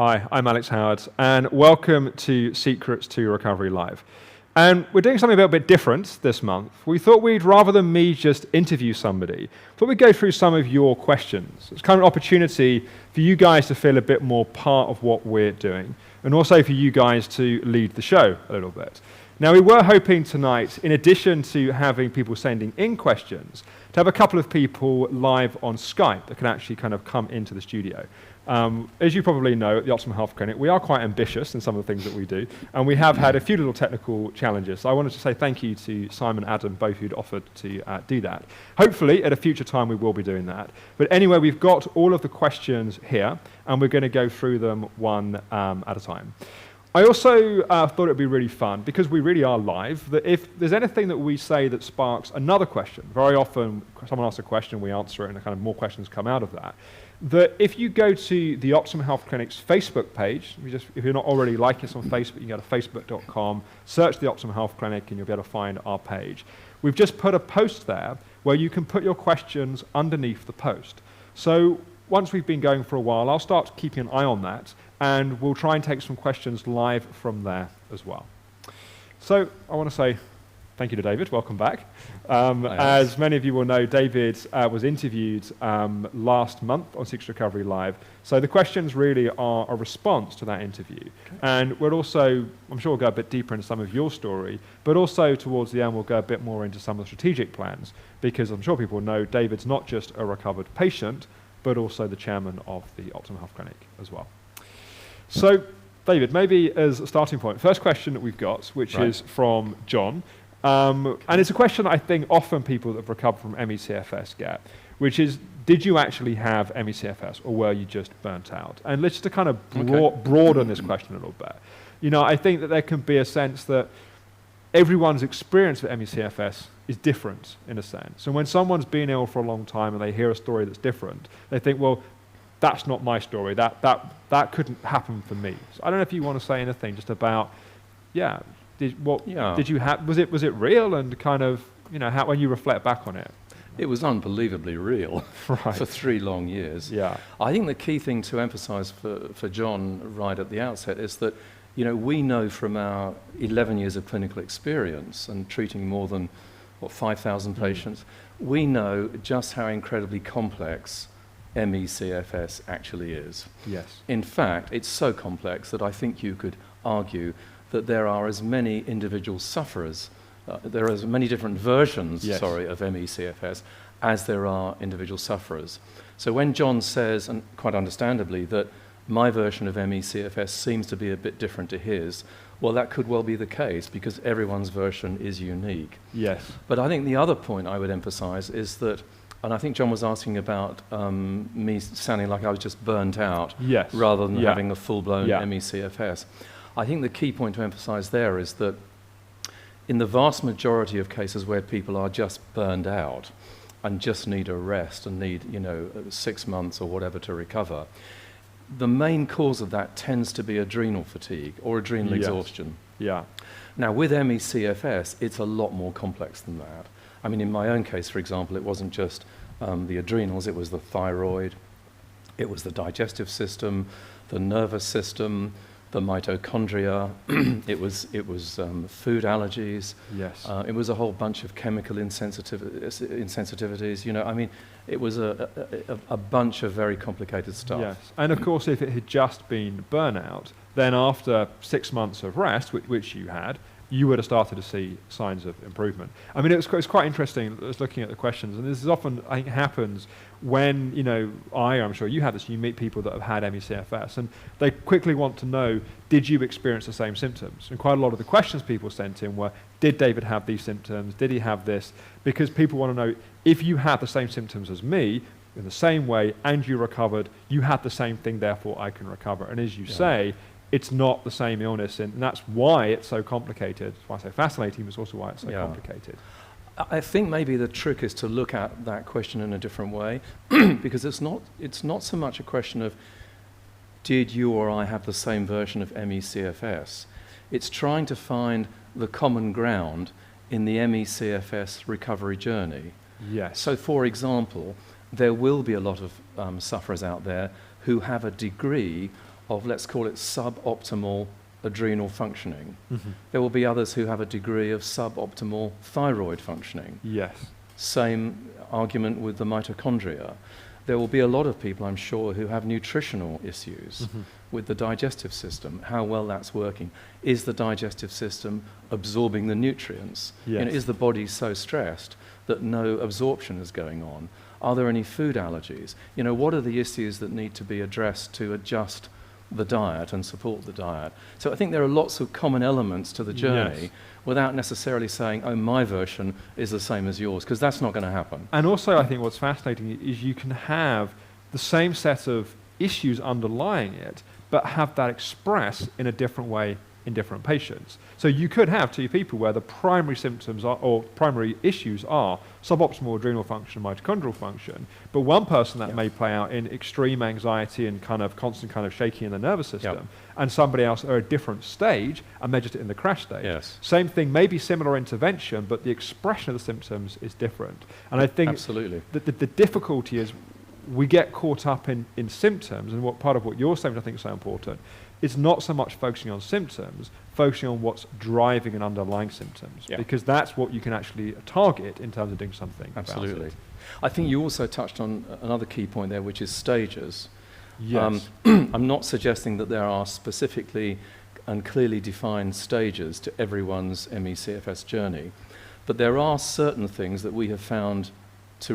Hi, I'm Alex Howard, and welcome to Secrets to Recovery Live. And we're doing something a little bit different this month. We thought rather than me just interview somebody, thought we'd go through some of your questions. It's kind of an opportunity for you guys to feel a bit more part of what we're doing, and also for you guys to lead the show a little bit. Now, we were hoping tonight, in addition to having people sending in questions, to have a couple of people live on Skype that can actually kind of come into the studio. As you probably know, at the Optimum Health Clinic, we are quite ambitious in some of the things that we do, and we have had a few little technical challenges. So I wanted to say thank you to Simon and Adam, both who'd offered to do that. Hopefully, at a future time, we will be doing that. But anyway, we've got all of the questions here, and we're going to go through them one at a time. I also thought it would be really fun, because we really are live, that if there's anything that we say that sparks another question, very often someone asks a question, we answer it, and kind of more questions come out of that, that if you go to the Optimum Health Clinic's Facebook page, if you're not already liking us on Facebook, you can go to facebook.com, search the Optimum Health Clinic, and you'll be able to find our page. We've just put a post there where you can put your questions underneath the post. So once we've been going for a while, I'll start keeping an eye on that, and we'll try and take some questions live from there as well. So I want to say thank you to David. Welcome back. As many of you will know, David was interviewed last month on Secrets to Recovery Live. So the questions really are a response to that interview. Okay. And we'll also, I'm sure we'll go a bit deeper into some of your story, but also towards the end we'll go a bit more into some of the strategic plans, because I'm sure people know David's not just a recovered patient, but also the chairman of the Optimum Health Clinic as well. So, David, maybe as a starting point, first question that we've got, which is from John, and it's a question I think often people that have recovered from ME/CFS get, which is, did you actually have ME/CFS, or were you just burnt out? And let's just kind of broaden this question a little bit. You know, I think that there can be a sense that everyone's experience with ME/CFS is different in a sense. And when someone's been ill for a long time and they hear a story that's different, they think, well, that's not my story. That couldn't happen for me. So I don't know if you want to say anything just about, did you have? Was it real, and kind of, you know, how when you reflect back on it? It was unbelievably real for 3 long years. Yeah. I think the key thing to emphasise for John right at the outset is that, you know, we know from our 11 years of clinical experience and treating more than 5,000 patients, we know just how incredibly complex ME/CFS actually is. Yes. In fact, it's so complex that I think you could argue that there are as many individual sufferers, there are as many different versions, of ME/CFS as there are individual sufferers. So when John says, and quite understandably, that my version of ME/CFS seems to be a bit different to his, well, that could well be the case, because everyone's version is unique. Yes. But I think the other point I would emphasize is that, and I think John was asking about me sounding like I was just burnt out, rather than having a full-blown ME/CFS. I think the key point to emphasize there is that in the vast majority of cases where people are just burned out and just need a rest and need, 6 months or whatever to recover, the main cause of that tends to be adrenal fatigue or adrenal exhaustion. Yeah. Now, with ME/CFS, it's a lot more complex than that. I mean, in my own case, for example, it wasn't just the adrenals, it was the thyroid, it was the digestive system, the nervous system, the mitochondria, it was food allergies, it was a whole bunch of chemical insensitivities, I mean, it was a bunch of very complicated stuff. Yes, and of course, if it had just been burnout, then after 6 months of rest, which you had, you would have started to see signs of improvement. I mean, it's quite interesting just looking at the questions, and this is often, I think, happens when, I'm sure you have this, you meet people that have had ME/CFS, and they quickly want to know, did you experience the same symptoms? And quite a lot of the questions people sent in were, did David have these symptoms? Did he have this? Because people want to know, if you had the same symptoms as me, in the same way, and you recovered, you had the same thing, therefore I can recover. And as you say, it's not the same illness, and that's why it's so complicated. That's why it's so fascinating, but it's also why it's so complicated. I think maybe the trick is to look at that question in a different way, because it's not so much a question of, did you or I have the same version of ME/CFS? It's trying to find the common ground in the ME/CFS recovery journey. Yes. So, for example, there will be a lot of sufferers out there who have a degree of, let's call it, suboptimal adrenal functioning. There will be others who have a degree of suboptimal thyroid functioning. Yes. Same argument with the mitochondria. There will be a lot of people, I'm sure, who have nutritional issues with the digestive system, how well that's working. Is the digestive system absorbing the nutrients? Yes. Is the body so stressed that no absorption is going on? Are there any food allergies? What are the issues that need to be addressed to adjust the diet and support the diet? So I think there are lots of common elements to the journey without necessarily saying, oh, my version is the same as yours, because that's not going to happen. And also I think what's fascinating is you can have the same set of issues underlying it, but have that express in a different way in different patients. So you could have two people where the primary symptoms are, or primary issues are suboptimal adrenal function, mitochondrial function, but one person that may play out in extreme anxiety and kind of constant kind of shaking in the nervous system, and somebody else are at a different stage and they're just in the crash stage. Yes. Same thing, maybe similar intervention, but the expression of the symptoms is different. And I think absolutely the difficulty is we get caught up in symptoms, and what part of what you're saying, I think, is so important. It's not so much focusing on symptoms, focusing on what's driving and underlying symptoms, because that's what you can actually target in terms of doing something absolutely about it. I think you also touched on another key point there, which is stages. Yes. I'm not suggesting that there are specifically and clearly defined stages to everyone's ME/CFS journey, but there are certain things that we have found to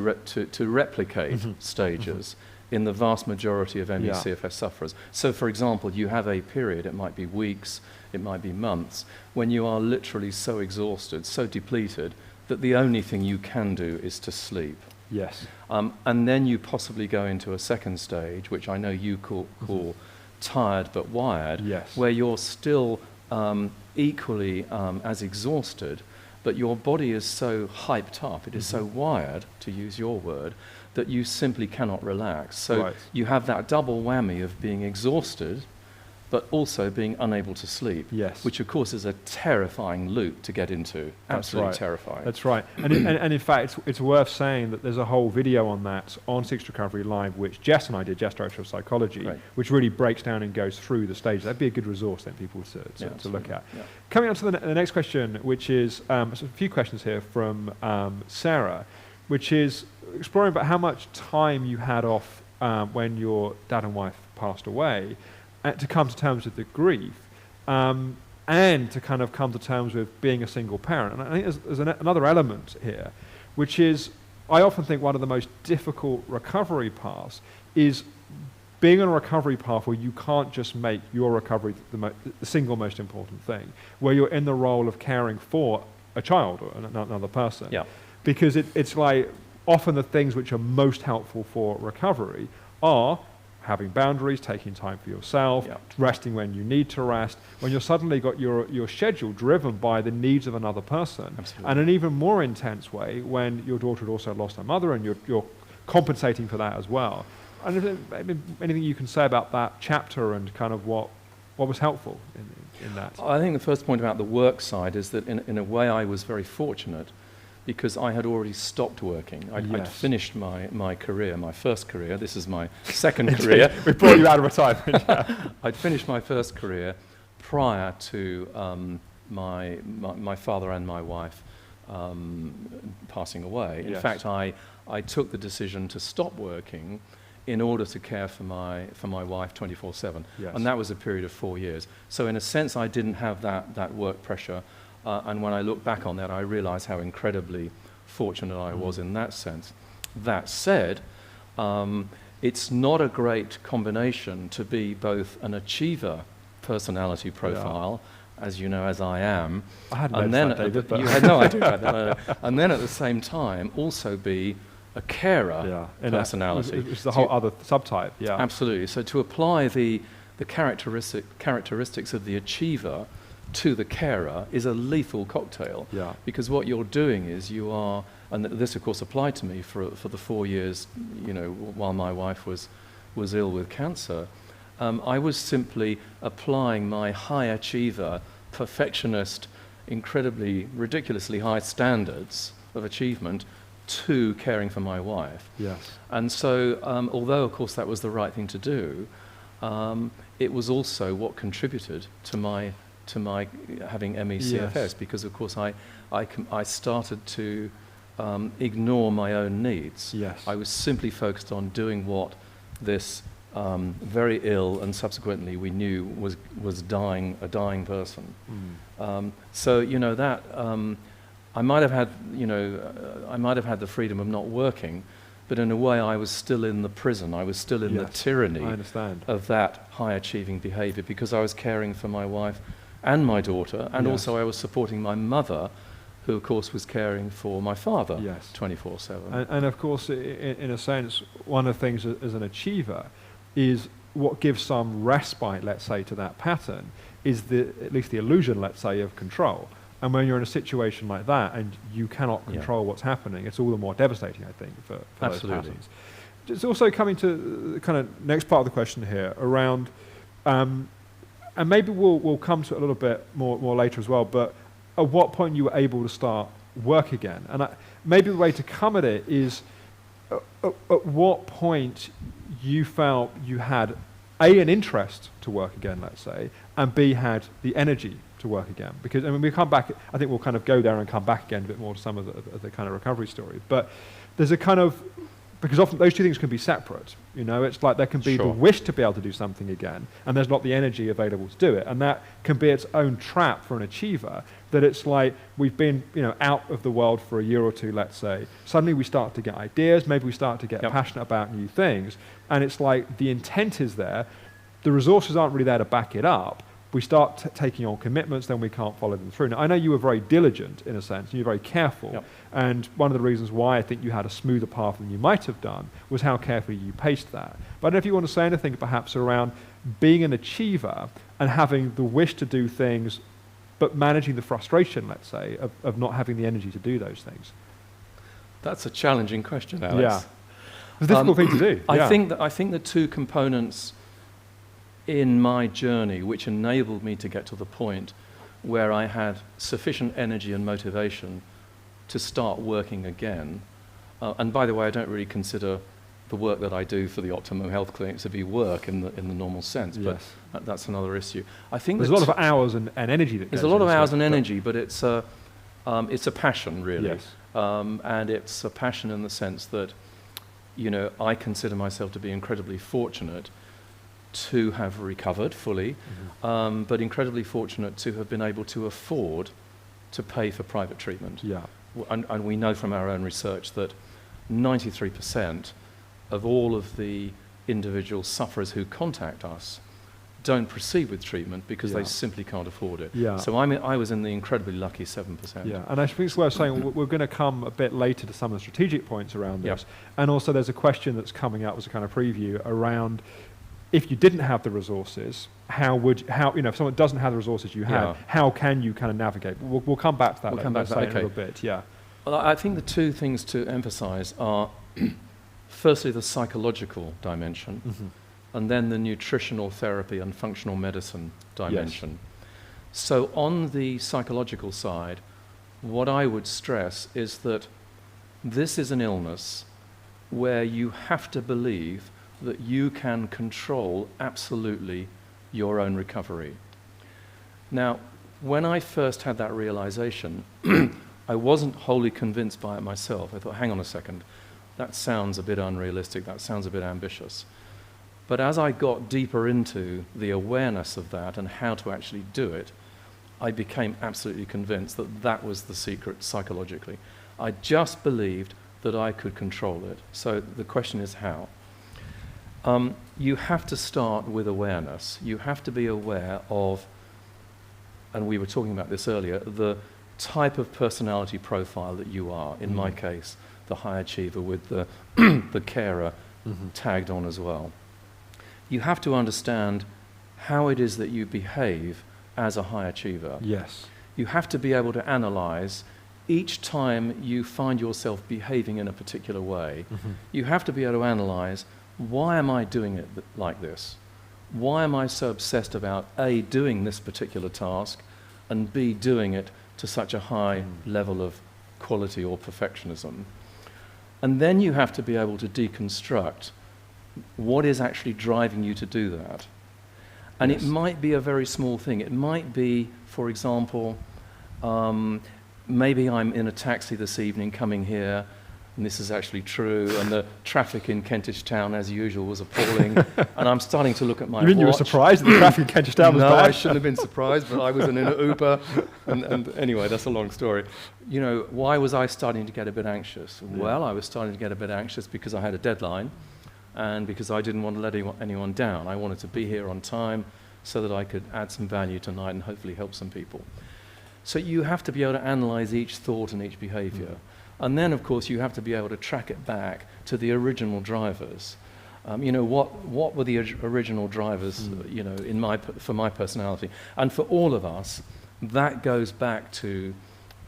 replicate stages in the vast majority of ME/CFS sufferers. So, for example, you have a period, it might be weeks, it might be months, when you are literally so exhausted, so depleted, that the only thing you can do is to sleep. Yes. And then you possibly go into a second stage, which I know you call tired but wired, where you're still equally as exhausted, but your body is so hyped up, it is so wired, to use your word, that you simply cannot relax. So you have that double whammy of being exhausted, but also being unable to sleep, which of course is a terrifying loop to get into. Absolutely terrifying. That's right. And in fact, it's worth saying that there's a whole video on that on Secrets to Recovery Live, which Jess and I did, Jess Director of Psychology, which really breaks down and goes through the stages. That'd be a good resource then people to look at. Yeah. Coming on to the next question, which is a few questions here from Sarah, which is exploring about how much time you had off when your dad and wife passed away, to come to terms with the grief, and to kind of come to terms with being a single parent. And I think there's another element here, which is, I often think one of the most difficult recovery paths is being on a recovery path where you can't just make your recovery the single most important thing, where you're in the role of caring for a child or another person. Yeah. Because it's like, often the things which are most helpful for recovery are having boundaries, taking time for yourself, resting when you need to rest, when you're suddenly got your schedule driven by the needs of another person. Absolutely. And an even more intense way when your daughter had also lost her mother and you're compensating for that as well. And anything you can say about that chapter and kind of what was helpful in that? I think the first point about the work side is that in a way I was very fortunate, because I had already stopped working. I'd finished my career, my first career. This is my second career. We brought you out of retirement. I'd finished my first career prior to my father and my wife passing away. In fact, I took the decision to stop working in order to care for my wife 24/7. And that was a period of 4 years. So in a sense, I didn't have that work pressure. And when I look back on that, I realize how incredibly fortunate I was in that sense. That said, it's not a great combination to be both an achiever personality profile, as you know, as I am, I hadn't noticed that, David, but you had no idea about that, and then at the same time also be a carer personality. It's the whole other subtype. Yeah, absolutely. So to apply the characteristics of the achiever to the carer is a lethal cocktail, because what you're doing is you are, and this of course applied to me for the 4 years, while my wife was ill with cancer. I was simply applying my high achiever, perfectionist, incredibly ridiculously high standards of achievement to caring for my wife. Yes. And so, although of course that was the right thing to do, it was also what contributed to my having ME/CFS, because of course I started to ignore my own needs. Yes. I was simply focused on doing what this very ill and subsequently we knew was a dying person. So that I might have had the freedom of not working, but in a way I was still in the prison. I was still in the tyranny of that high achieving behavior, because I was caring for my wife and my daughter, and also I was supporting my mother, who of course was caring for my father 24/7. And of course, in a sense, one of the things as an achiever is what gives some respite, let's say, to that pattern is at least the illusion, let's say, of control. And when you're in a situation like that and you cannot control what's happening, it's all the more devastating, I think, for those patterns. It's also coming to the kind of next part of the question here around, and maybe we'll come to it a little bit more later as well, but at what point you were able to start work again? And maybe the way to come at it is, at what point you felt you had A, an interest to work again, let's say, and B, had the energy to work again. Because we come back, I think we'll kind of go there and come back again a bit more to some of the kind of recovery story. But there's a kind of, because often those two things can be separate. It's like there can be the wish to be able to do something again, and there's not the energy available to do it. And that can be its own trap for an achiever, that it's like we've been out of the world for a year or two, let's say. Suddenly we start to get ideas, maybe we start to get passionate about new things, and it's like the intent is there, the resources aren't really there to back it up. We start taking on commitments, then we can't follow them through. Now, I know you were very diligent in a sense, and you were very careful. And one of the reasons why I think you had a smoother path than you might have done was how carefully you paced that. But I don't know if you want to say anything perhaps around being an achiever and having the wish to do things, but managing the frustration, let's say, of not having the energy to do those things. That's a challenging question, Alex. Yeah. It's a difficult thing to do. I think the two components in my journey which enabled me to get to the point where I had sufficient energy and motivation to start working again. And by the way, I don't really consider the work that I do for the Optimum Health Clinic to be work in the normal sense, but that's another issue. I think there's a lot of hours and energy that goes. There's a lot of hours and energy, but it's a passion, really. Yes. And it's a passion in the sense that, I consider myself to be incredibly fortunate to have recovered fully, but incredibly fortunate to have been able to afford to pay for private treatment. Yeah. And we know from our own research that 93% of all of the individual sufferers who contact us don't proceed with treatment because they simply can't afford it. Yeah. So I was in the incredibly lucky 7%. Yeah, and I think it's worth saying we're going to come a bit later to some of the strategic points around this. And also there's a question that's coming up as a kind of preview around, if you didn't have the resources, if someone doesn't have the resources you have, how can you kind of navigate? We'll come back to that. We'll come back to that in a little bit. Yeah. Well, I think the two things to emphasize are, firstly, the psychological dimension, and then the nutritional therapy and functional medicine dimension. Yes. So on the psychological side, what I would stress is that this is an illness where you have to believe that you can control absolutely your own recovery. Now, when I first had that realization, I wasn't wholly convinced by it myself. I thought, hang on a second, that sounds a bit unrealistic, that sounds a bit ambitious. But as I got deeper into the awareness of that and how to actually do it, I became absolutely convinced that that was the secret psychologically. I just believed that I could control it. So the question is how? You have to start with awareness. You have to be aware of, and we were talking about this earlier, the type of personality profile that you are. In my case, the high achiever with the, the carer tagged on as well. You have to understand how it is that you behave as a high achiever. Yes. You have to be able to analyze each time you find yourself behaving in a particular way. You have to be able to analyze, why am I doing it like this? Why am I so obsessed about A, doing this particular task, and B, doing it to such a high level of quality or perfectionism? And then you have to be able to deconstruct what is actually driving you to do that. And it might be a very small thing. It might be, for example, maybe I'm in a taxi this evening coming here, and this is actually true, and the traffic in Kentish Town, as usual, was appalling, and I'm starting to look at my watch. You were surprised that the traffic in Kentish Town was bad? No, I shouldn't have been surprised, but I was in an Uber, and anyway, that's a long story. You know, why was I starting to get a bit anxious? Yeah. Well, I was starting to get a bit anxious because I had a deadline, and because I didn't want to let anyone down. I wanted to be here on time so that I could add some value tonight and hopefully help some people. So you have to be able to analyze each thought and each behavior. Mm. And then, of course, you have to be able to track it back to the original drivers. You know, what were the original drivers, you know, for my personality? And for all of us, that goes back to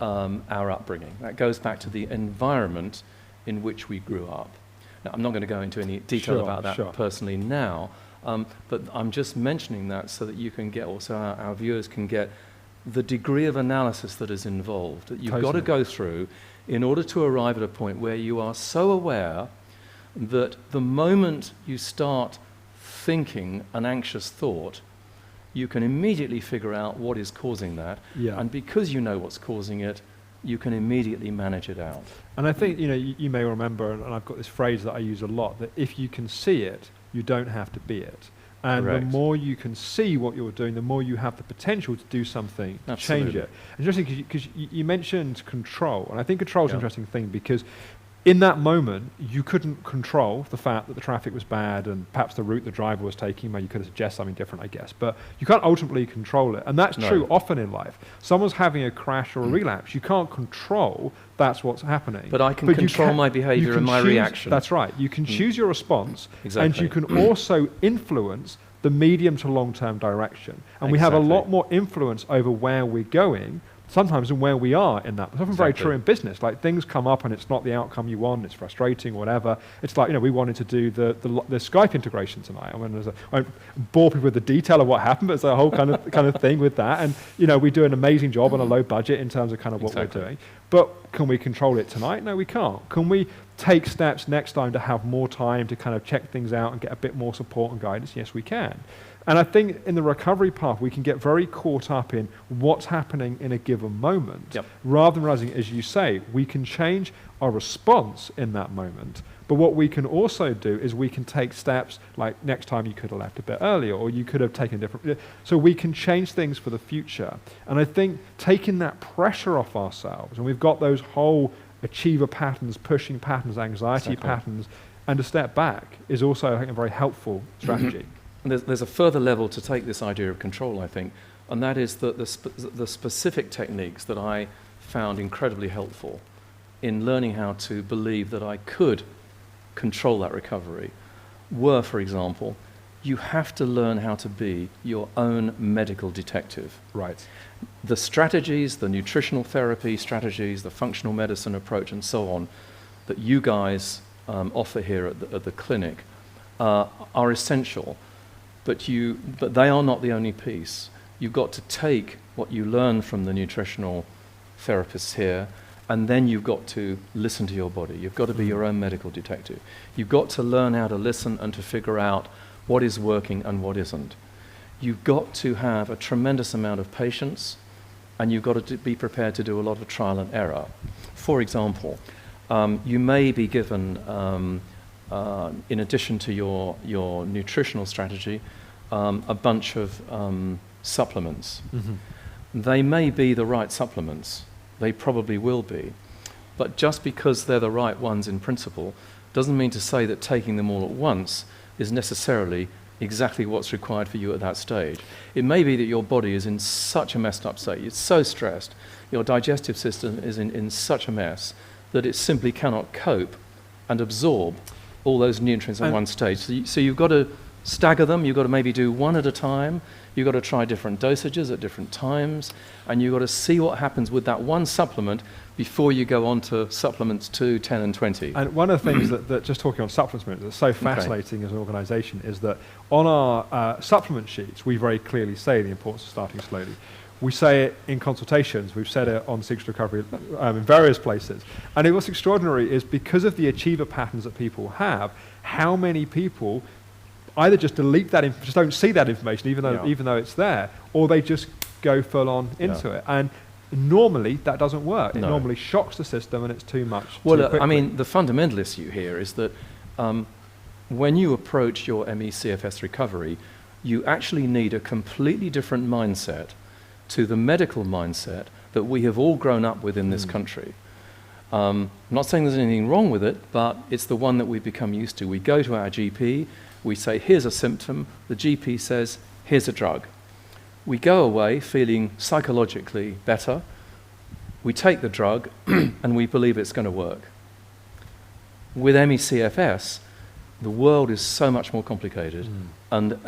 our upbringing. That goes back to the environment in which we grew up. Now, I'm not going to go into any detail about that personally now, but I'm just mentioning that so that you can get, also our viewers can get the degree of analysis that is involved, that you've got to go through in order to arrive at a point where you are so aware that the moment you start thinking an anxious thought, you can immediately figure out what is causing that. Yeah. And because you know what's causing it, you can immediately manage it out. And I think, you know, you may remember, and I've got this phrase that I use a lot, that if you can see it, you don't have to be it. And correct. The more you can see what you're doing, the more you have the potential to do something to change it. Interesting, because you mentioned control, and I think control is an interesting thing, because in that moment, you couldn't control the fact that the traffic was bad and perhaps the route the driver was taking, where you could have suggested something different, I guess. But you can't ultimately control it. And that's true often in life. Someone's having a crash or a relapse. You can't control that's what's happening. But I can control my behavior and my reaction. That's right. You can choose your response, and you can also influence the medium to long-term direction. And we have a lot more influence over where we're going sometimes than where we are in that. It's often very true in business. Like, things come up and it's not the outcome you want, it's frustrating or whatever. It's like, you know, we wanted to do the Skype integration tonight. I won't bore people with the detail of what happened, but it's a whole kind of thing with that. And, you know, we do an amazing job on a low budget in terms of kind of what we're doing. But can we control it tonight? No, we can't. Can we take steps next time to have more time to kind of check things out and get a bit more support and guidance? Yes, we can. And I think in the recovery path, we can get very caught up in what's happening in a given moment, rather than realizing, as you say, we can change our response in that moment. But what we can also do is we can take steps, like next time you could have left a bit earlier, or you could have taken different. So we can change things for the future. And I think taking that pressure off ourselves, and we've got those whole achiever patterns, pushing patterns, anxiety patterns, and to step back is also, I think, a very helpful strategy. There's a further level to take this idea of control, I think, and that is that the specific techniques that I found incredibly helpful in learning how to believe that I could control that recovery were, for example, you have to learn how to be your own medical detective. Right. The strategies, the nutritional therapy strategies, the functional medicine approach, and so on, that you guys offer here at the clinic are essential. But they are not the only piece. You've got to take what you learn from the nutritional therapists here, and then you've got to listen to your body. You've got to be your own medical detective. You've got to learn how to listen and to figure out what is working and what isn't. You've got to have a tremendous amount of patience, and you've got to be prepared to do a lot of trial and error. For example, you may be given, in addition to your nutritional strategy, a bunch of supplements. Mm-hmm. They may be the right supplements. They probably will be. But just because they're the right ones in principle doesn't mean to say that taking them all at once is necessarily exactly what's required for you at that stage. It may be that your body is in such a messed up state, it's so stressed, your digestive system is in such a mess that it simply cannot cope and absorb all those nutrients at one stage. So you've got to stagger them, you've got to maybe do one at a time, you've got to try different dosages at different times, and you've got to see what happens with that one supplement before you go on to supplements 2, 10 and 20. And one of the things that just talking on supplements that's so fascinating as an organisation is that on our supplement sheets, we very clearly say the importance of starting slowly. We say it in consultations, we've said it on Secrets to Recovery in various places. And what's extraordinary is because of the achiever patterns that people have, how many people either just delete that, just don't see that information, even though it's there, or they just go full on into it. And normally that doesn't work. It normally shocks the system, and it's too much. Well, I mean, the fundamental issue here is that when you approach your ME/CFS recovery, you actually need a completely different mindset to the medical mindset that we have all grown up with in this country. I'm not saying there's anything wrong with it, but it's the one that we've become used to. We go to our GP, we say, here's a symptom, the GP says, here's a drug. We go away feeling psychologically better, we take the drug, and we believe it's going to work. With ME/CFS, the world is so much more complicated, and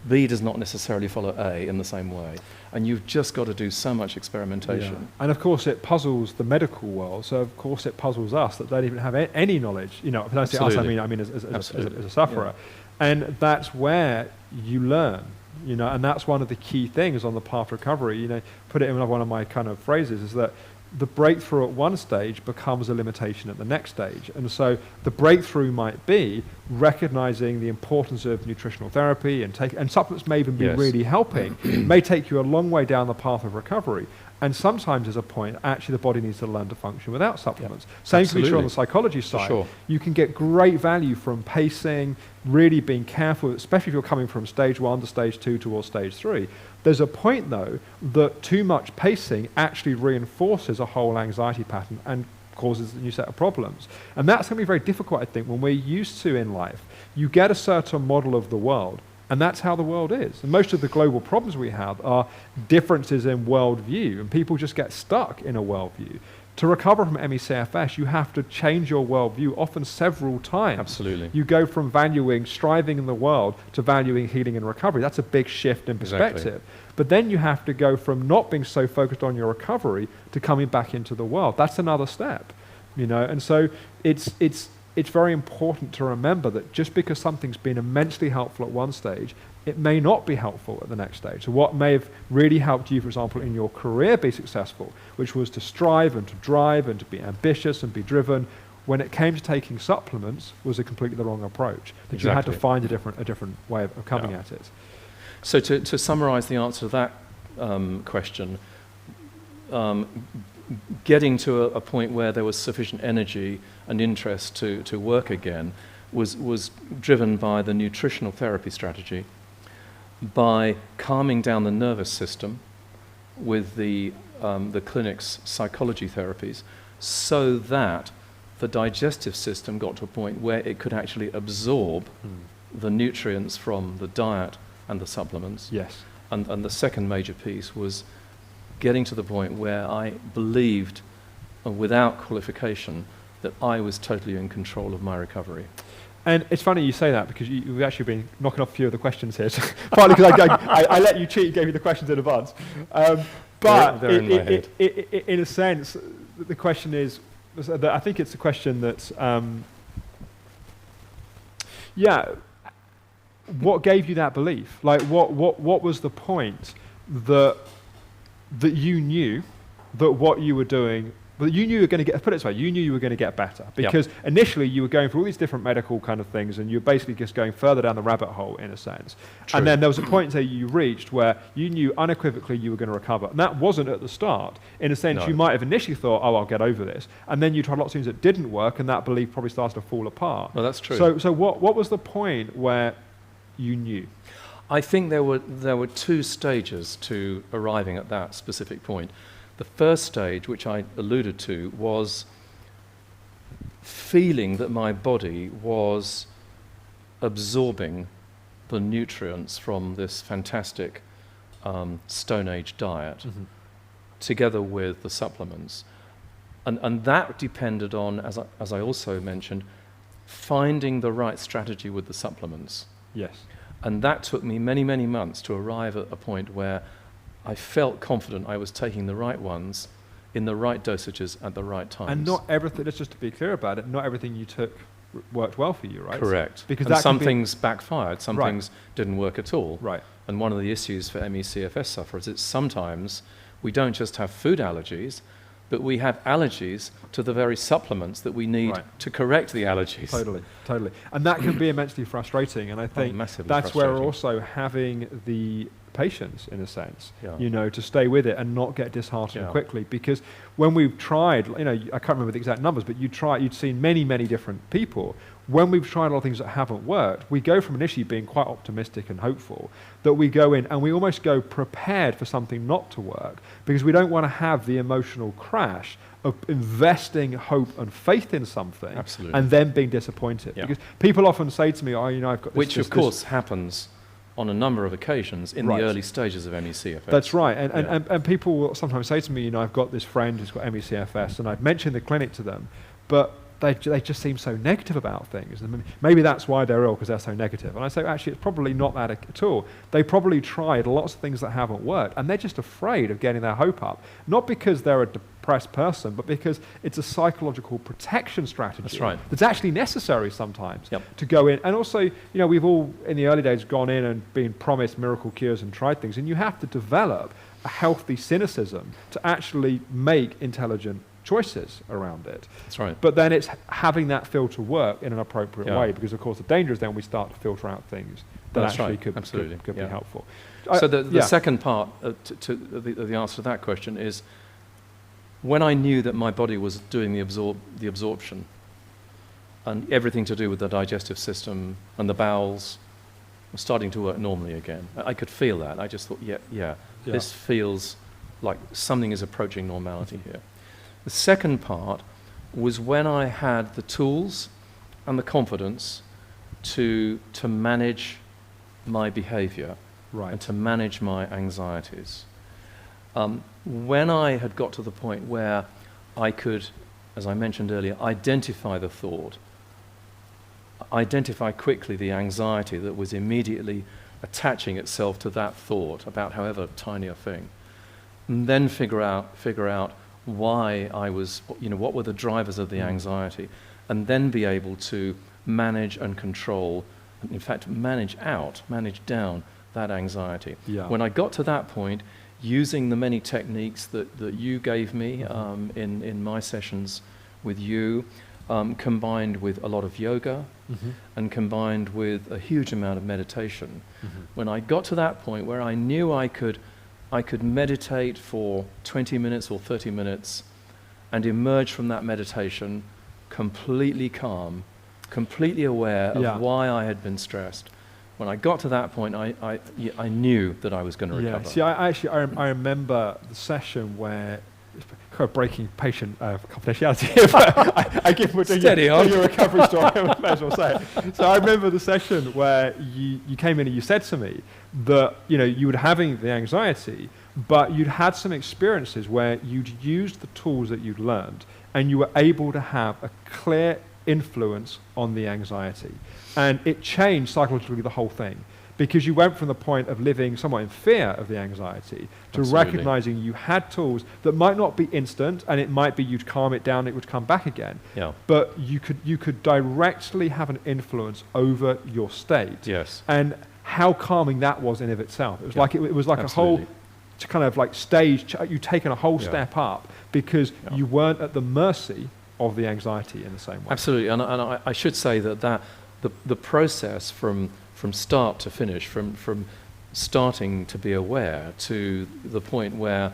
B does not necessarily follow A in the same way. And you've just got to do so much experimentation. Yeah. And of course it puzzles the medical world, so of course it puzzles us that don't even have any knowledge. When I say us, I mean as a sufferer. Yeah. And that's where you learn, and that's one of the key things on the path to recovery. Put it in one of my kind of phrases is that the breakthrough at one stage becomes a limitation at the next stage. And so the breakthrough might be recognizing the importance of nutritional therapy and supplements may even be really helping, may take you a long way down the path of recovery. And sometimes there's a point, actually the body needs to learn to function without supplements. Same can be true on the psychology side. Sure. You can get great value from pacing, really being careful, especially if you're coming from stage 1 to stage 2 towards stage 3. There's a point, though, that too much pacing actually reinforces a whole anxiety pattern and causes a new set of problems. And that's going to be very difficult, I think, when we're used to in life. You get a certain model of the world, and that's how the world is. And most of the global problems we have are differences in worldview, and people just get stuck in a worldview. To recover from ME/CFS, you have to change your worldview often several times. Absolutely. You go from valuing striving in the world to valuing healing and recovery. That's a big shift in perspective. Exactly. But then you have to go from not being so focused on your recovery to coming back into the world. That's another step, And so it's very important to remember that just because something's been immensely helpful at one stage, it may not be helpful at the next stage. So what may have really helped you, for example, in your career be successful, which was to strive and to drive and to be ambitious and be driven, when it came to taking supplements, was a completely the wrong approach. That you had to find a different way of coming at it. So to summarize the answer to that question, getting to a point where there was sufficient energy and interest to work again was driven by the nutritional therapy strategy, by calming down the nervous system with the clinic's psychology therapies, so that the digestive system got to a point where it could actually absorb the nutrients from the diet and the supplements. Yes. And the second major piece was getting to the point where I believed, without qualification, that I was totally in control of my recovery. And it's funny you say that, because you've actually been knocking off a few of the questions here. So partly because I let you cheat, gave you the questions in advance. But they're in my head. In a sense, the question is, I think it's a question that, what gave you that belief? Like, what was the point that you knew that what you were doing, but you knew you were going to get, put it this way, you knew you were going to get better, because initially you were going through all these different medical kind of things, and you're basically just going further down the rabbit hole in a sense. True. And then there was a point that you reached where you knew unequivocally you were going to recover. And that wasn't at the start. In a sense, you might have initially thought, oh, I'll get over this. And then you tried lots of things that didn't work, and that belief probably started to fall apart. No, that's true. So what was the point where you knew? I think there were two stages to arriving at that specific point. The first stage, which I alluded to, was feeling that my body was absorbing the nutrients from this fantastic Stone Age diet, together with the supplements. And that depended on, as I also mentioned, finding the right strategy with the supplements. Yes. And that took me many, many months to arrive at a point where I felt confident I was taking the right ones in the right dosages at the right times. And not everything, let's just to be clear about it, not everything you took worked well for you, right? Correct. Because and some things backfired, some things didn't work at all. Right. And one of the issues for ME/CFS sufferers is sometimes we don't just have food allergies, but we have allergies to the very supplements that we need to correct the allergies. Totally. And that can be immensely frustrating, and I think that's where we're also having the patience, in a sense, to stay with it and not get disheartened quickly, because when we've tried, I can't remember the exact numbers, but you'd seen many different people. When we've tried a lot of things that haven't worked, we go from initially being quite optimistic and hopeful, that we go in and we almost go prepared for something not to work, because we don't want to have the emotional crash of investing hope and faith in something and then being disappointed. Because people often say to me, I've got this. Which of course happens on a number of occasions in the early stages of ME/CFS. That's right. And people will sometimes say to me, I've got this friend who's got ME/CFS, and I've mentioned the clinic to them, but they just seem so negative about things. And maybe that's why they're ill, because they're so negative. And I say, actually, it's probably not that at all. They probably tried lots of things that haven't worked, and they're just afraid of getting their hope up. Not because they're a depressed person, but because it's a psychological protection strategy that's actually necessary sometimes to go in. And also, we've all, in the early days, gone in and been promised miracle cures and tried things, and you have to develop a healthy cynicism to actually make intelligent choices around it. That's right. But then it's having that filter work in an appropriate way, because of course the danger is then we start to filter out things that could be helpful. So the second part to the answer to that question is, when I knew that my body was doing the absorption and everything to do with the digestive system and the bowels were starting to work normally again, I could feel that. I just thought, this feels like something is approaching normality here. The second part was when I had the tools and the confidence to manage my behavior and to manage my anxieties. When I had got to the point where I could, as I mentioned earlier, identify the thought, identify quickly the anxiety that was immediately attaching itself to that thought about however tiny a thing, and then figure out why I was, what were the drivers of the anxiety, and then be able to manage and control, and in fact manage down that anxiety. When I got to that point, using the many techniques that you gave me in my sessions with you, combined with a lot of yoga and combined with a huge amount of meditation, when I got to that point where I knew I could meditate for 20 minutes or 30 minutes and emerge from that meditation completely calm, completely aware of why I had been stressed. When I got to that point, I knew that I was going to recover. See, I remember the session where, kind of breaking patient confidentiality, I give your recovery story, I may as well say it. So I remember the session where you came in and you said to me that you were having the anxiety, but you'd had some experiences where you'd used the tools that you'd learned and you were able to have a clear influence on the anxiety. And it changed psychologically the whole thing, because you went from the point of living somewhat in fear of the anxiety to recognizing you had tools that might not be instant, and it might be you'd calm it down, it would come back again. But you could directly have an influence over your state. And how calming that was in of itself. It was like it was like a whole kind of like stage. You'd taken a whole step up because you weren't at the mercy of the anxiety in the same way. Absolutely, and I should say that the process from start to finish, from starting to be aware to the point where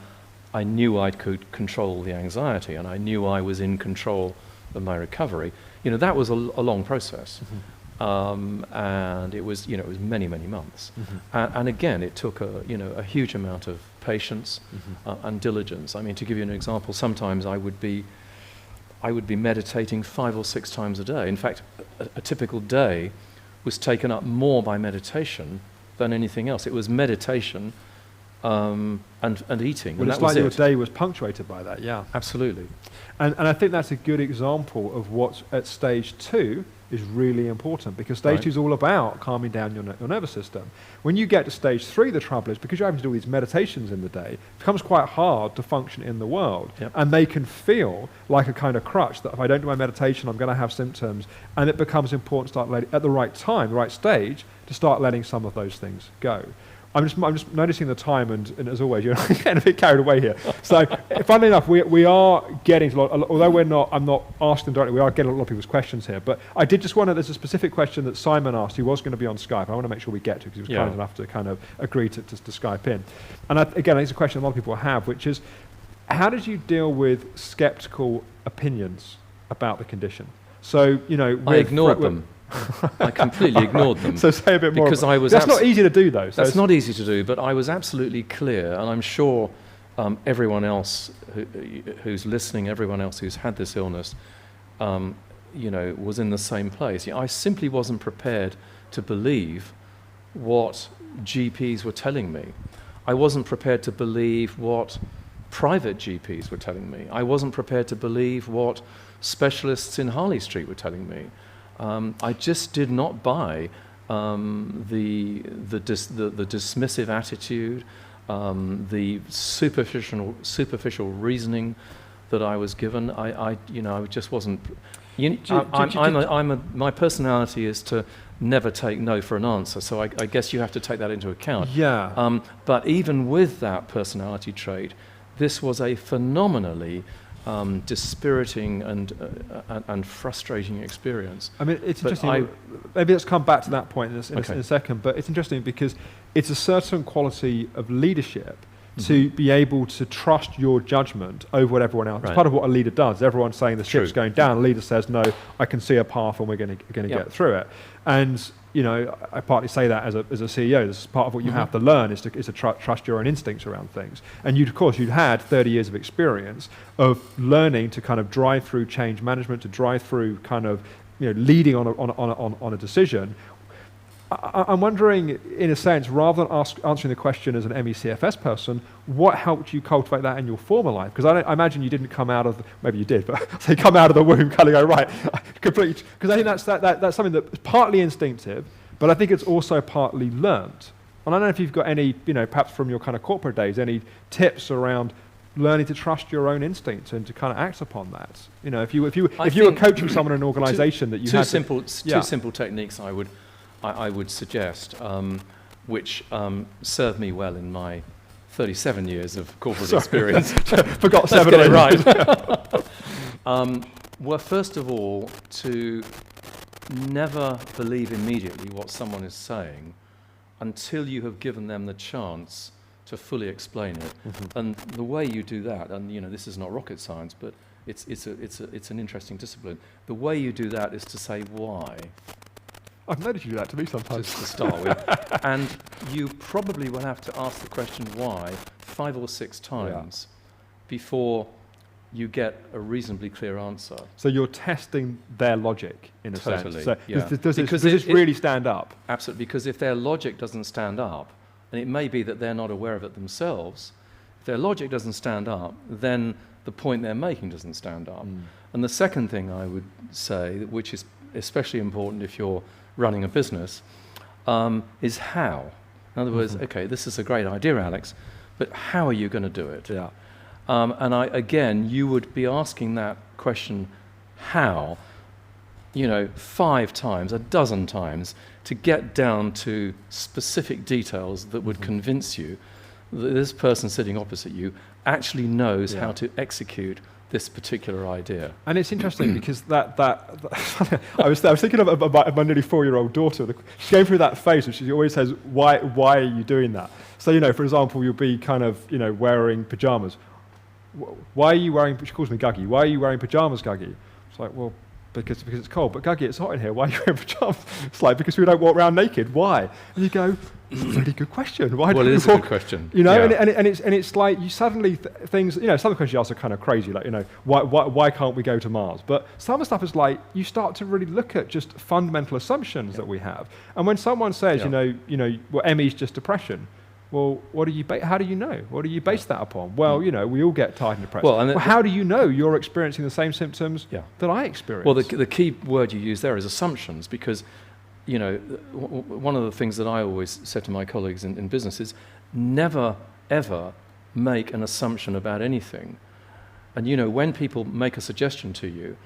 I knew I could control the anxiety and I knew I was in control of my recovery, that was a long process. And it was many many months, and again it took a huge amount of patience and diligence. I mean, to give you an example, sometimes I would be meditating 5 or 6 times a day. In fact, a typical day was taken up more by meditation than anything else. It was meditation and eating. Well, and it's like your day was punctuated by that, Absolutely. And I think that's a good example of what's at stage 2 is really important, because stage 2 is all about calming down your nervous system. When you get to stage 3, the trouble is, because you're having to do all these meditations in the day, it becomes quite hard to function in the world. And they can feel like a kind of crutch, that if I don't do my meditation, I'm going to have symptoms. And it becomes important to start at the right time, the right stage, to start letting some of those things go. I'm just noticing the time, and as always, you're getting a bit carried away here. So, funnily enough, we are getting to a lot, although I'm not asking directly, we are getting a lot of people's questions here. But I did just want to, there's a specific question that Simon asked, who was going to be on Skype. I want to make sure we get to, because he was kind enough to kind of agree to Skype in. And again, it's a question a lot of people have, which is, how did you deal with skeptical opinions about the condition? So, I ignored them. I completely ignored them. So say a bit more. Because that's not easy to do, though. So that's not easy to do, but I was absolutely clear, and I'm sure everyone else who's listening, everyone else who's had this illness, was in the same place. I simply wasn't prepared to believe what GPs were telling me. I wasn't prepared to believe what private GPs were telling me. I wasn't prepared to believe what specialists in Harley Street were telling me. I just did not buy the dismissive attitude, the superficial reasoning that I was given. I just wasn't. My personality is to never take no for an answer. So I guess you have to take that into account. Yeah. But even with that personality trait, this was a phenomenally dispiriting and frustrating experience. I mean, it's interesting. Maybe let's come back to that point in a second. But it's interesting because it's a certain quality of leadership to be able to trust your judgment over what everyone else. It's part of what a leader does. Everyone's saying the ship's going down. A leader says, "No, I can see a path, and we're going to get through it." And I partly say that as a CEO. This is part of what you have to learn is to trust your own instincts around things. And you'd had 30 years of experience of learning to kind of drive through change management, to drive through kind of leading on a decision. I'm wondering, in a sense, rather than answering the question as an MECFS person, what helped you cultivate that in your former life? Because I imagine you didn't come out of, maybe you did, but say come out of the womb kind of go, right, completely, because I think that's something that's partly instinctive, but I think it's also partly learnt. And I don't know if you've got any, perhaps from your kind of corporate days, any tips around learning to trust your own instincts and to kind of act upon that. If you were coaching someone in an organisation that you had two simple techniques I would suggest, which served me well in my 37 years of corporate experience. Forgot 7 or 8. Right. Well, first of all, to never believe immediately what someone is saying until you have given them the chance to fully explain it. And the way you do that, and this is not rocket science, but it's an interesting discipline. The way you do that is to say why. I've noticed you do that to me sometimes. Just to start with. And you probably will have to ask the question why 5 or 6 times before you get a reasonably clear answer. So you're testing their logic in a sense. So yeah. Does this really stand up? Absolutely, because if their logic doesn't stand up, and it may be that they're not aware of it themselves, if their logic doesn't stand up, then the point they're making doesn't stand up. And the second thing I would say, which is especially important if you're running a business, is how. In other words, okay, this is a great idea, Alex, but how are you going to do it? Yeah. And you would be asking that question, how, 5 times, a dozen times, to get down to specific details that would convince you that this person sitting opposite you actually knows how to execute this particular idea. And it's interesting because that I was thinking of my nearly 4-year-old daughter. She's going through that phase where she always says, why are you doing that? So, for example, you'll be kind of, wearing pajamas. Why are you wearing, she calls me Guggy, why are you wearing pajamas, Guggy? It's like, well, because it's cold. But Guggy, it's hot in here. Why are you wearing pajamas? It's like, because we don't walk around naked. Why? And you go, really good question. Why? Well, it is a good question. And it's like you suddenly things. Some of the questions you ask are kind of crazy. Like, why can't we go to Mars? But some of the stuff is like you start to really look at just fundamental assumptions that we have. And when someone says, well, ME is just depression. Well, how do you know? What do you base that upon? Well, we all get tired and depressed. Well, how do you know you're experiencing the same symptoms that I experience? Well, the key word you use there is assumptions, because, one of the things that I always said to my colleagues in business is never, ever make an assumption about anything. And, when people make a suggestion to you,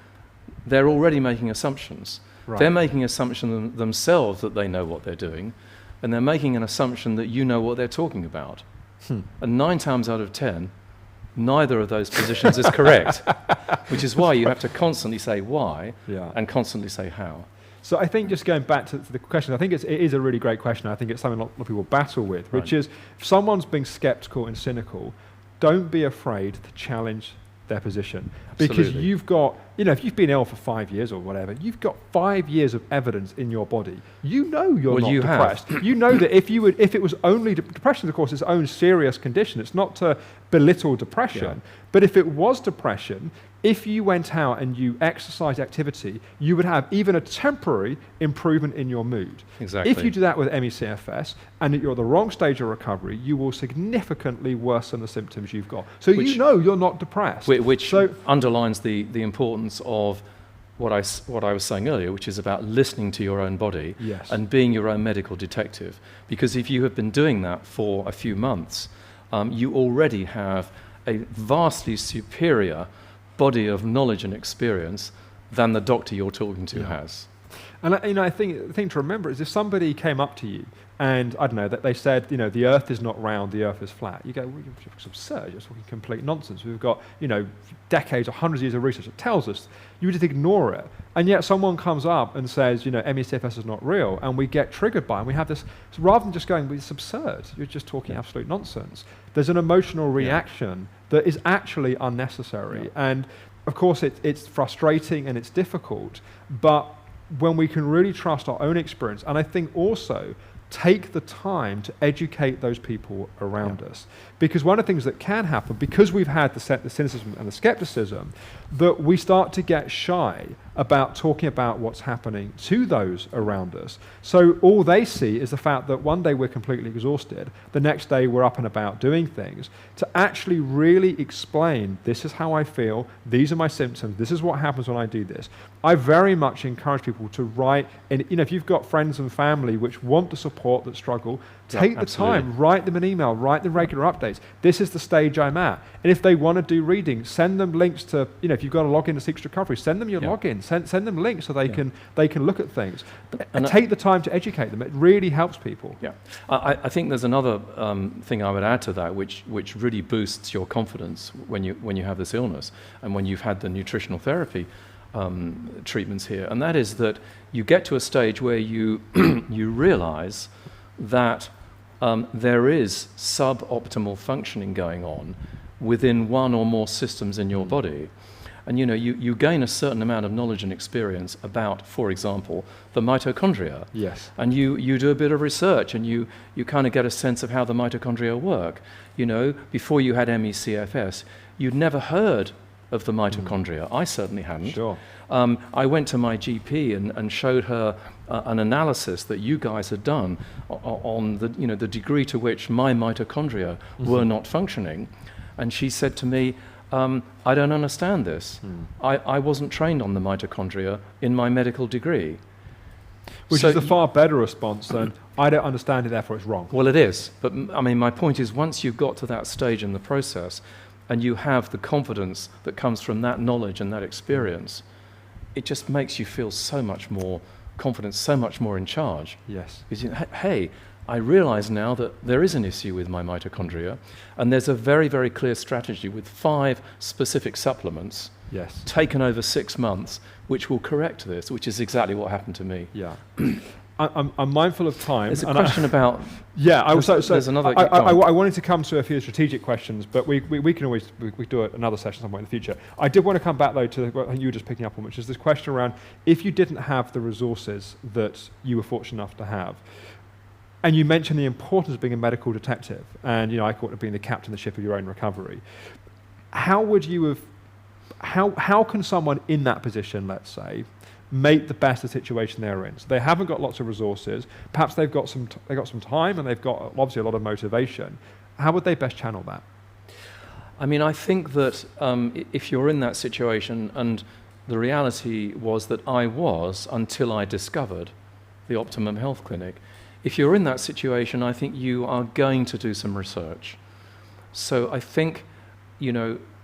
they're already making assumptions. Right. They're making assumptions themselves that they know what they're doing. and they're making an assumption that you know what they're talking about. And 9 times out of 10, neither of those positions is correct, which is why you have to constantly say why and constantly say how. So I think just going back to the question, I think it is a really great question. I think it's something a lot of people battle with, which is if someone's being skeptical and cynical, don't be afraid to challenge their position. Absolutely. Because you've got, if you've been ill for 5 years or whatever, you've got 5 years of evidence in your body. You know you're not depressed. You know that if it was only depression, of course, its own serious condition. It's not to belittle depression, but if it was depression, if you went out and you exercised activity, you would have even a temporary improvement in your mood. Exactly. If you do that with ME/CFS and you're at the wrong stage of recovery, you will significantly worsen the symptoms you've got. So you know you're not depressed. Which underlines the importance of what I was saying earlier, which is about listening to your own body and being your own medical detective. Because if you have been doing that for a few months, you already have a vastly superior body of knowledge and experience than the doctor you're talking to has. And I think the thing to remember is if somebody came up to you and, I don't know, that they said, the earth is not round, the earth is flat, you go, well, it's absurd, you're talking complete nonsense. We've got, decades or hundreds of years of research that tells us, you just ignore it. And yet someone comes up and says, ME/CFS is not real, and we get triggered by it, and we have this, so rather than just going, well, it's absurd, you're just talking absolute nonsense, there's an emotional reaction that is actually unnecessary. And of course it's frustrating and it's difficult, but when we can really trust our own experience, and I think also take the time to educate those people around us. Because one of the things that can happen, because we've had the cynicism and the skepticism, that we start to get shy about talking about what's happening to those around us. So all they see is the fact that one day we're completely exhausted, the next day we're up and about doing things. To actually really explain, this is how I feel, these are my symptoms, this is what happens when I do this. I very much encourage people to write, and if you've got friends and family which want to support that struggle, take the time, write them an email, write them regular updates. This is the stage I'm at. And if they want to do reading, send them links to, if you've got to log into Secrets to Recovery, send them your login, send them links so they can look at things. And take the time to educate them. It really helps people. Yeah, I think there's another thing I would add to that, which really boosts your confidence when you have this illness and when you've had the nutritional therapy treatments here, and that is that you get to a stage where you you realize that there is suboptimal functioning going on within one or more systems in your body. And you gain a certain amount of knowledge and experience about, for example, the mitochondria. Yes. And you do a bit of research and you kind of get a sense of how the mitochondria work. Before you had ME/CFS, you'd never heard of the mitochondria. I certainly hadn't. Sure. I went to my GP and showed her an analysis that you guys had done on the degree to which my mitochondria were not functioning, and she said to me, I don't understand this. I wasn't trained on the mitochondria in my medical degree. Which is a far better response than, I don't understand it, therefore it's wrong. Well, it is. But my point is, once you've got to that stage in the process, and you have the confidence that comes from that knowledge and that experience, it just makes you feel so much more confident, so much more in charge. Yes. Because, hey, I realize now that there is an issue with my mitochondria, and there's a very, very clear strategy with 5 specific supplements taken over 6 months, which will correct this, which is exactly what happened to me. Yeah. I'm mindful of time. There's a question about... Yeah, there's another... I wanted to come to a few strategic questions, but we can always do another session somewhere in the future. I did want to come back, though, to what you were just picking up on, which is this question around, if you didn't have the resources that you were fortunate enough to have, and you mentioned the importance of being a medical detective, and I call it being the captain of the ship of your own recovery, how would you have... How can someone in that position, let's say, make the best of the situation they're in? So they haven't got lots of resources. Perhaps they've got some time, and they've got obviously a lot of motivation. How would they best channel that? I think that if you're in that situation, and the reality was that I was until I discovered the Optimum Health Clinic, if you're in that situation, I think you are going to do some research. So I think,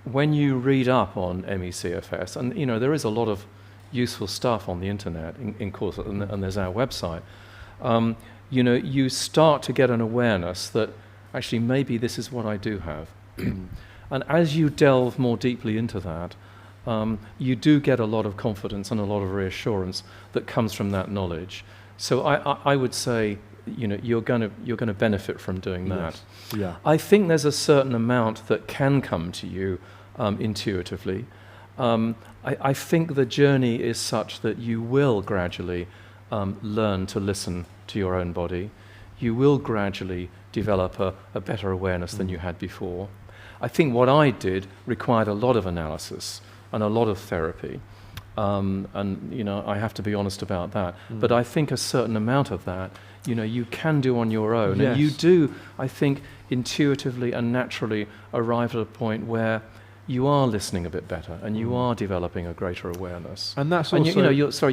when you read up on ME/CFS, and there is a lot of useful stuff on the internet, in course, and there's our website, you start to get an awareness that actually maybe this is what I do have. And as you delve more deeply into that, you do get a lot of confidence and a lot of reassurance that comes from that knowledge. So I would say, you're going to benefit from doing that. Yes. Yeah. I think there's a certain amount that can come to you intuitively. I think the journey is such that you will gradually learn to listen to your own body. You will gradually develop a better awareness than you had before. I think what I did required a lot of analysis and a lot of therapy. And I have to be honest about that. But I think a certain amount of that, you can do on your own. Yes. And you do, I think, intuitively and naturally arrive at a point where you are listening a bit better and you are developing a greater awareness. And that's also...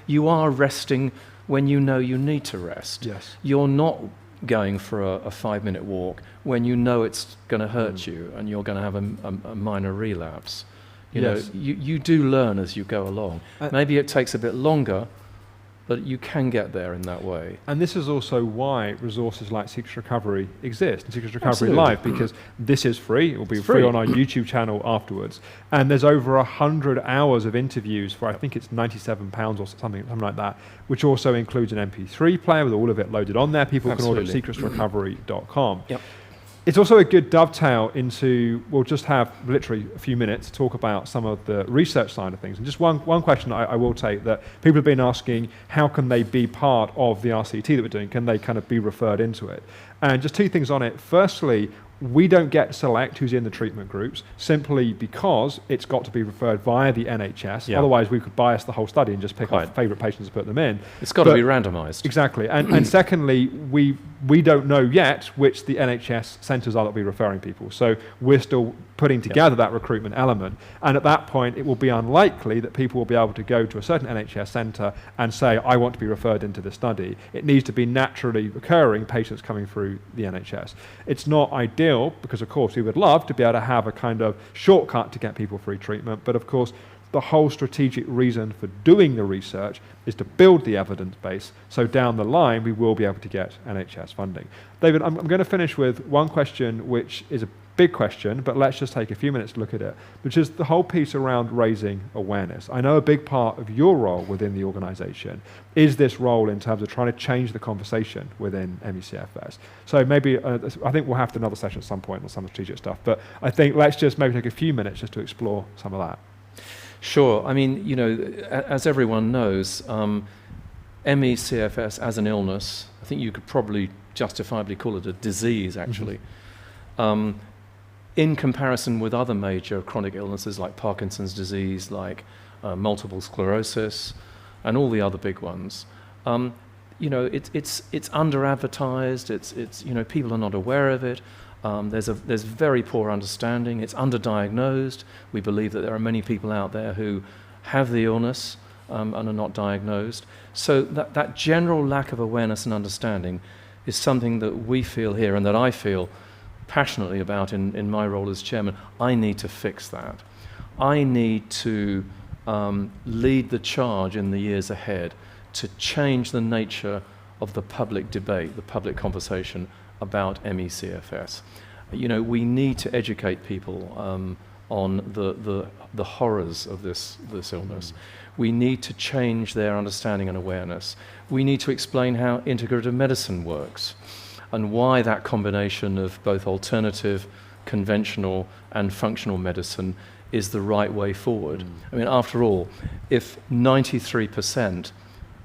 you are resting when you know you need to rest. Yes. You're not going for a 5-minute walk when you know it's going to hurt you and you're going to have a minor relapse. You do learn as you go along. Maybe it takes a bit longer, but you can get there in that way. And this is also why resources like Secrets Recovery exist, and Secrets Recovery Live, because this is free. It will be free on our YouTube channel afterwards. And there's over 100 hours of interviews for, I think it's £97 or something like that, which also includes an MP3 player with all of it loaded on there. People can order at secretsrecovery.com. Yep. It's also a good dovetail into, we'll just have literally a few minutes to talk about some of the research side of things. And just one question I will take that people have been asking, how can they be part of the RCT that we're doing? Can they kind of be referred into it? And just 2 things on it. Firstly, we don't get to select who's in the treatment groups simply because it's got to be referred via the NHS. Yeah. Otherwise, we could bias the whole study and just pick our favourite patients and put them in. It's got to be randomised. Exactly. And secondly, we don't know yet which the NHS centres are that will be referring people. So we're still putting together that recruitment element. And at that point, it will be unlikely that people will be able to go to a certain NHS centre and say, I want to be referred into this study. It needs to be naturally occurring patients coming through the NHS. It's not ideal because, of course, we would love to be able to have a kind of shortcut to get people free treatment. But, of course, the whole strategic reason for doing the research is to build the evidence base, so down the line we will be able to get NHS funding. David, I'm going to finish with one question which is a big question, but let's just take a few minutes to look at it, which is the whole piece around raising awareness. I know a big part of your role within the organisation is this role in terms of trying to change the conversation within MECFS. So maybe, I think we'll have another session at some point on some strategic stuff, but I think let's just maybe take a few minutes just to explore some of that. Sure. I mean, as everyone knows, MECFS as an illness, I think you could probably justifiably call it a disease, actually. In comparison with other major chronic illnesses like Parkinson's disease, like multiple sclerosis, and all the other big ones, it's under-advertised. It's people are not aware of it. There's very poor understanding. It's underdiagnosed. We believe that there are many people out there who have the illness and are not diagnosed. So that general lack of awareness and understanding is something that we feel here and that I feel passionately about in my role as chairman. I need to fix that. I need to lead the charge in the years ahead to change the nature of the public debate, the public conversation about MECFS. We need to educate people on the horrors of this illness. We need to change their understanding and awareness. We need to explain how integrative medicine works and why that combination of both alternative, conventional, and functional medicine is the right way forward. I mean, after all, if 93%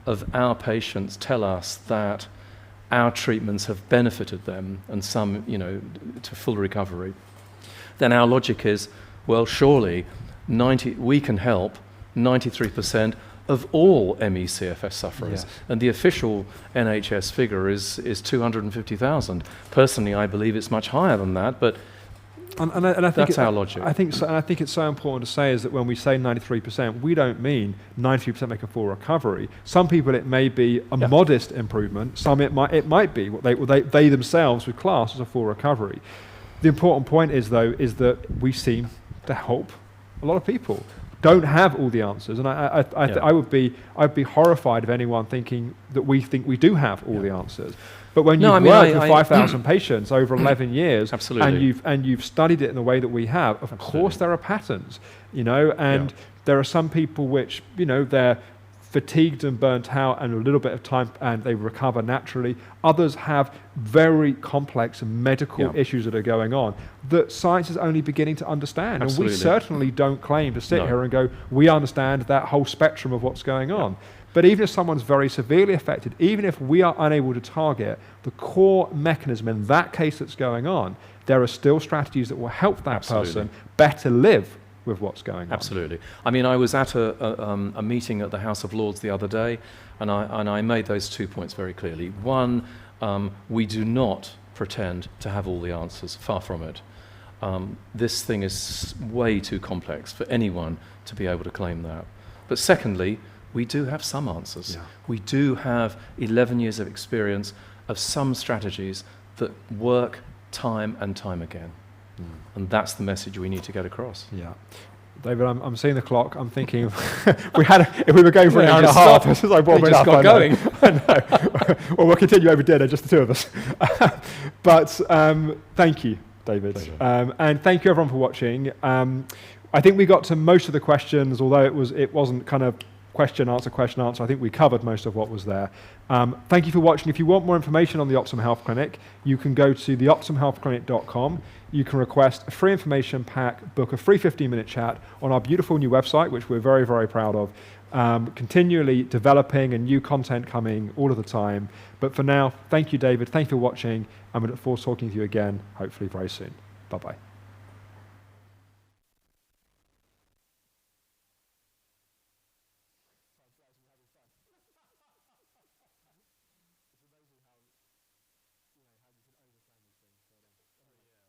of our patients tell us that our treatments have benefited them and some, to full recovery, then our logic is, well, surely we can help 93% of all MECFS sufferers. Yes. And the official NHS figure is 250,000. Personally, I believe it's much higher than that, but I think that's our logic. I think it's so important to say is that when we say 93%, we don't mean 93% make a full recovery. Some people it may be a modest improvement. Some it might be what they themselves would class as a full recovery. The important point is though is that we seem to help a lot of people. don't have all the answers. And I'd be horrified of anyone thinking that we think we do have all the answers. But when you've worked with 5,000 patients over 11 years, and you've studied it in the way that we have, of course there are patterns, and there are some people which, they're fatigued and burnt out and a little bit of time and they recover naturally. Others have very complex medical issues that are going on that science is only beginning to understand. Absolutely. And we certainly don't claim to sit here and go, we understand that whole spectrum of what's going on. But even if someone's very severely affected, even if we are unable to target the core mechanism in that case that's going on, there are still strategies that will help that person better live with what's going on. Absolutely. I mean, I was at a meeting at the House of Lords the other day, and I made those 2 points very clearly. One, we do not pretend to have all the answers, far from it. This thing is way too complex for anyone to be able to claim that. But secondly, we do have some answers. Yeah. We do have 11 years of experience of some strategies that work time and time again. And that's the message we need to get across. Yeah. David, I'm seeing the clock. I'm thinking if we were going for an hour and a half, this is like warming up. Got going. I know. Well, we'll continue over dinner, just the two of us. But thank you, David. And thank you everyone for watching. I think we got to most of the questions, although it wasn't kind of question, answer. I think we covered most of what was there. Thank you for watching. If you want more information on the Optum Health Clinic, you can go to theoptumhealthclinic.com. You can request a free information pack, book a free 15-minute chat on our beautiful new website, which we're very, very proud of. Continually developing and new content coming all of the time. But for now, thank you, David. Thank you for watching, and we look forward to talking to you again, hopefully very soon. Bye-bye.